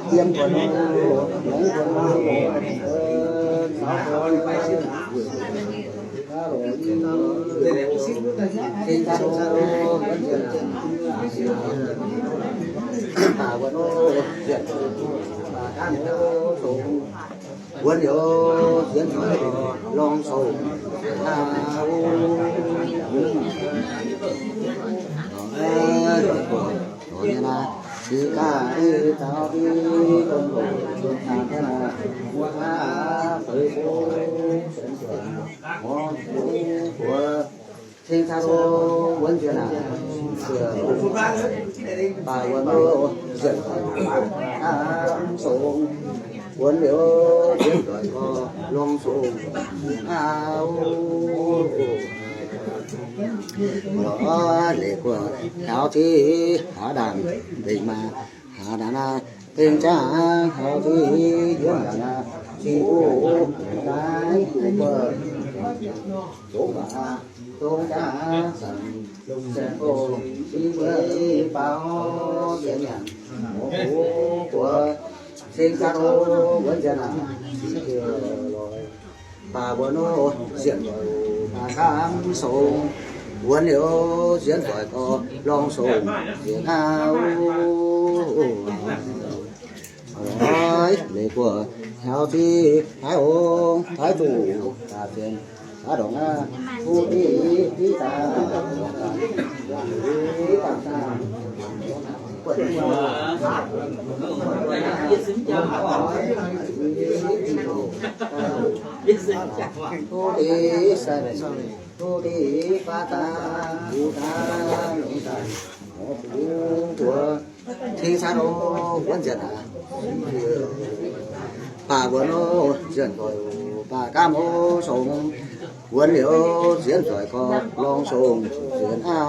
เยี่ยมกว่าน้องหลงกว่าน้องสาวคนไปสิวันเดียวเสียงลองโซ่นะสิกาที่เจ้าที่คนโบราณทางนาหัวขาเผยโบเส้นเส้นหัวเทงชาโรวันเจนาเสือป่าวันโรเสืออาส่งวันเดียวเสียงก่อยก็ลงส่งเอาเล็กว่าเท้าที่หาดานเด็กมาหาดานาเป็นจ้าเท้าที่เยี่ยมดานาชีโอ้ได้เปิดโจ๊กมาตรงจ้าสั่งเส้นโอ้ชีเมื่อเป่าเสียงอย่างโอ้โหตัวเสียงคาโรวันจันทร์เที่ยวลอยป่าบัวโนเสียงลอยป่าข้ามส่งวันเดียวเสียงก่อยก็ลองส่งเสียงเอาเล็กกว่าเท้าที่ท้ายโอ่งท้ายจู่ตาเสียนตาดอกหน้าผู้ที่ตาตาเปิดผู้ที่ใส่ผู้ที่ปาตาผู้ตาหลงตาผู้ตัวที่ชาโรวันจันทร์ป่าบัวโนเสียนก่อยป่ากามโอส่งวันเดียวเสียนก่อยก็ลองส่งเสียนเอา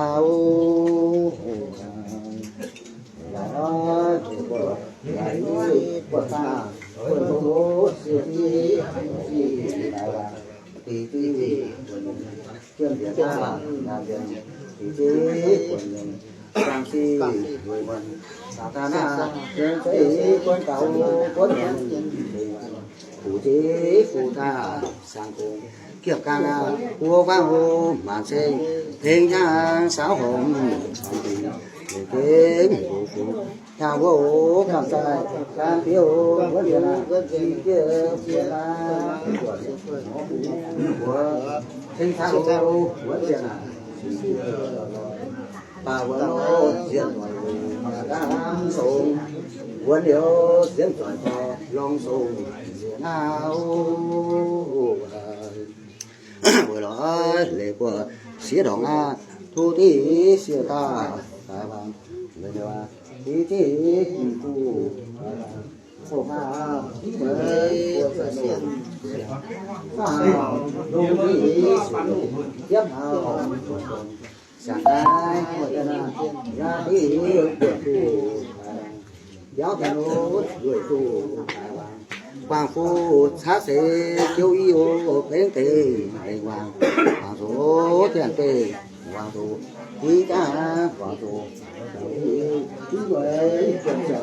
ไหลปวดตาปวดหัวเสียที่ได้ว่าตีเพื่อนเดียดาดาเดียนตีคนหนึ่งบางทีด้วยวันสาธารณะเดินไปคนเก่าคนหนึ่งผู้ที่ผู้ท่าสังคมเกี่ยวกันหัวฟังหัวมาเช่นเพลงยาสาวหอมเก่งผู้ชาวโว้คำใจการเที่ยววันเดียวนะที่เกี่ยวเกี่ยวนะหัวเพลงชาวโว้วันเดียวนะป่าวันโน้เสียงหน่อยการส่งวันเดียวเสียงหน่อยพอลองส่งเสียงเอาเวลาเล็กกว่าเสียดอกอ่ะทุที่เสียตาตาบางเลยว่าที่กูโอ้มาเมื่อเสียงฟ้าดูที่เยี่ยมเอาสังได้หมดนะยาที่เดือดกูยาวกันโน้ตด้วยกูวางฟูช้าเสเกี่ยวอีโอเพลงเตะเพลงวางโซ่เทียนเตะวางโซ่ที่จ้าวางโซ่ที่ไว้เจ้าเจ้า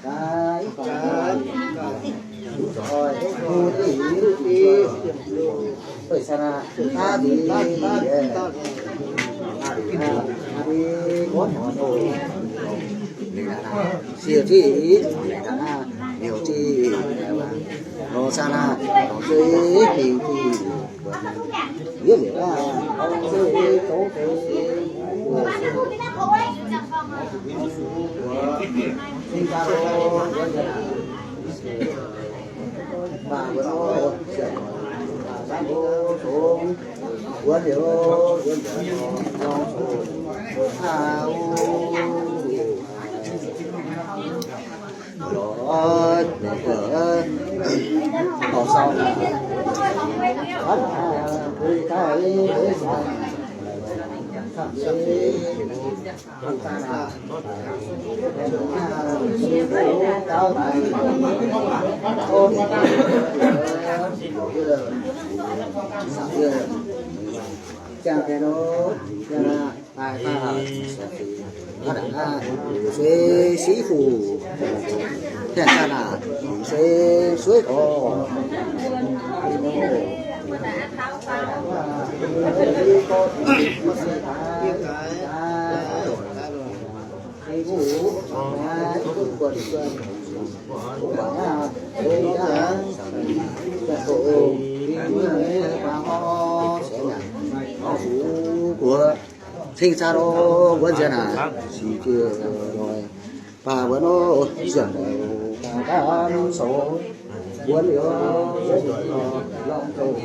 ตายจอยดูที่ไปชนะตาดีคนหัวโตเสียที่เดียวที่โนซานาโนเซ่ที่เยอะเลยเอาเซ่โตเซ่สิงคโปร์ป่าบัวโนเสียป่าโนโฉมวันเดียวน้องโฉมเอาrồi để cửa có sau là bắt vui cái sao cha cái đó cha là ai ta nó đã suy sĩ phù thế ta là suy suối có của sinh ra đó vẫn chưa là chỉ chưa rồi và vẫn nó dần ta số vẫn nhớ lòng cầu